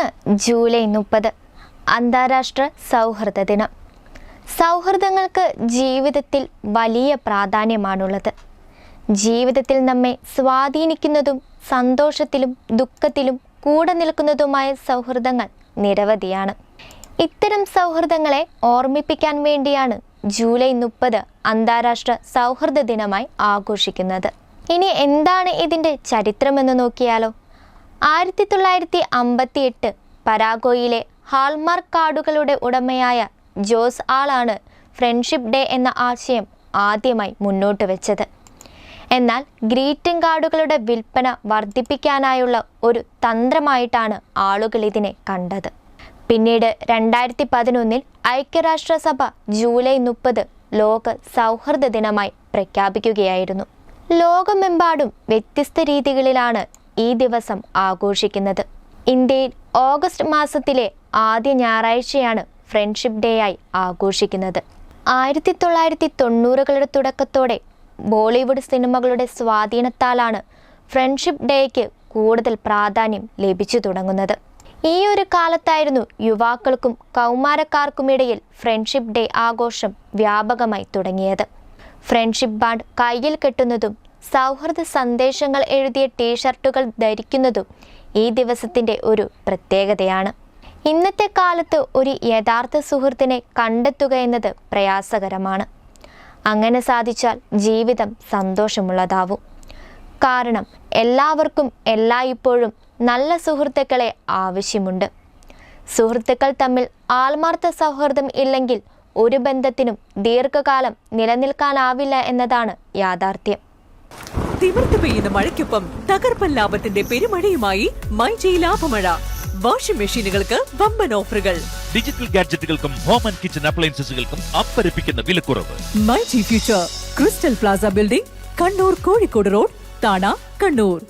ഇന്ന് ജൂലൈ 30 അന്താരാഷ്ട്ര സൗഹൃദ ദിനം. സൗഹൃദങ്ങൾക്ക് ജീവിതത്തിൽ വലിയ പ്രാധാന്യമാണുള്ളത്. ജീവിതത്തിൽ നമ്മെ സ്വാധീനിക്കുന്നതും സന്തോഷത്തിലും ദുഃഖത്തിലും കൂടെ നിൽക്കുന്നതുമായ സൗഹൃദങ്ങൾ നിരവധിയാണ്. ഇത്തരം സൗഹൃദങ്ങളെ ഓർമ്മിപ്പിക്കാൻ വേണ്ടിയാണ് ജൂലൈ 30 അന്താരാഷ്ട്ര സൗഹൃദ ദിനമായി ആഘോഷിക്കുന്നത്. ഇനി എന്താണ് ഇതിൻ്റെ ചരിത്രമെന്ന് നോക്കിയാലോ. 1958 പരാഗ്വേയിലെ ഹാൾമാർക്ക് കാർഡുകളുടെ ഉടമയായ ജോസ് ആളാണ് ഫ്രണ്ട്ഷിപ്പ് ഡേ എന്ന ആശയം ആദ്യമായി മുന്നോട്ട് വെച്ചത്. എന്നാൽ ഗ്രീറ്റിംഗ് കാർഡുകളുടെ വിൽപ്പന വർദ്ധിപ്പിക്കാനായുള്ള ഒരു തന്ത്രമായിട്ടാണ് ആളുകൾ ഇതിനെ കണ്ടത്. പിന്നീട് 2011 ഐക്യരാഷ്ട്രസഭ ജൂലൈ 30 ലോക സൗഹൃദ ദിനമായി പ്രഖ്യാപിക്കുകയായിരുന്നു. ലോകമെമ്പാടും വ്യത്യസ്ത രീതികളിലാണ് ഈ ദിവസം ആഘോഷിക്കുന്നത്. ഇന്ത്യയിൽ ഓഗസ്റ്റ് മാസത്തിലെ ആദ്യ ഞായറാഴ്ചയാണ് ഫ്രണ്ട്ഷിപ്പ് ഡേ ആയി ആഘോഷിക്കുന്നത്. 1990കളുടെ തുടക്കത്തോടെ ബോളിവുഡ് സിനിമകളുടെ സ്വാധീനത്താലാണ് ഫ്രണ്ട്ഷിപ്പ് ഡേക്ക് കൂടുതൽ പ്രാധാന്യം ലഭിച്ചു തുടങ്ങുന്നത്. ഈ ഒരു കാലത്തായിരുന്നു യുവാക്കൾക്കും കൗമാരക്കാർക്കുമിടയിൽ ഫ്രണ്ട്ഷിപ്പ് ഡേ ആഘോഷം വ്യാപകമായി തുടങ്ങിയത്. ഫ്രണ്ട്ഷിപ്പ് ബാൻഡ് കയ്യിൽ കെട്ടുന്നതും സൗഹൃദ സന്ദേശങ്ങൾ എഴുതിയ ടീഷർട്ടുകൾ ധരിക്കുന്നതും ഈ ദിവസത്തിൻ്റെ ഒരു പ്രത്യേകതയാണ്. ഇന്നത്തെ കാലത്ത് ഒരു യഥാർത്ഥ സുഹൃത്തിനെ കണ്ടെത്തുക എന്നത് പ്രയാസകരമാണ്. അങ്ങനെ സാധിച്ചാൽ ജീവിതം സന്തോഷമുള്ളതാവും. കാരണം എല്ലാവർക്കും എല്ലായ്പ്പോഴും നല്ല സുഹൃത്തുക്കളെ ആവശ്യമുണ്ട്. സുഹൃത്തുക്കൾ തമ്മിൽ ആത്മാർത്ഥ സൗഹൃദം ഇല്ലെങ്കിൽ ഒരു ബന്ധത്തിനും ദീർഘകാലം നിലനിൽക്കാനാവില്ല എന്നതാണ് യാഥാർത്ഥ്യം. തിമിർത്ത് പെയ്യുന്ന മഴയ്ക്കൊപ്പം തകർപ്പൻ ലാഭത്തിന്റെ പെരുമഴയുമായി മൈജി ലാഭമഴ. വാഷിംഗ് മെഷീനുകൾക്ക് വമ്പൻ ഓഫറുകൾ. ഡിജിറ്റൽ ഗാഡ്ജറ്റുകൾക്കും ഹോം ആൻഡ് കിച്ചൺ അപ്ലയൻസസുകൾക്കും അമ്പരപ്പിക്കുന്ന വിലക്കുറവ്. MyG future crystal plaza building, Kannur, Kozhikode road, Thana, Kannur.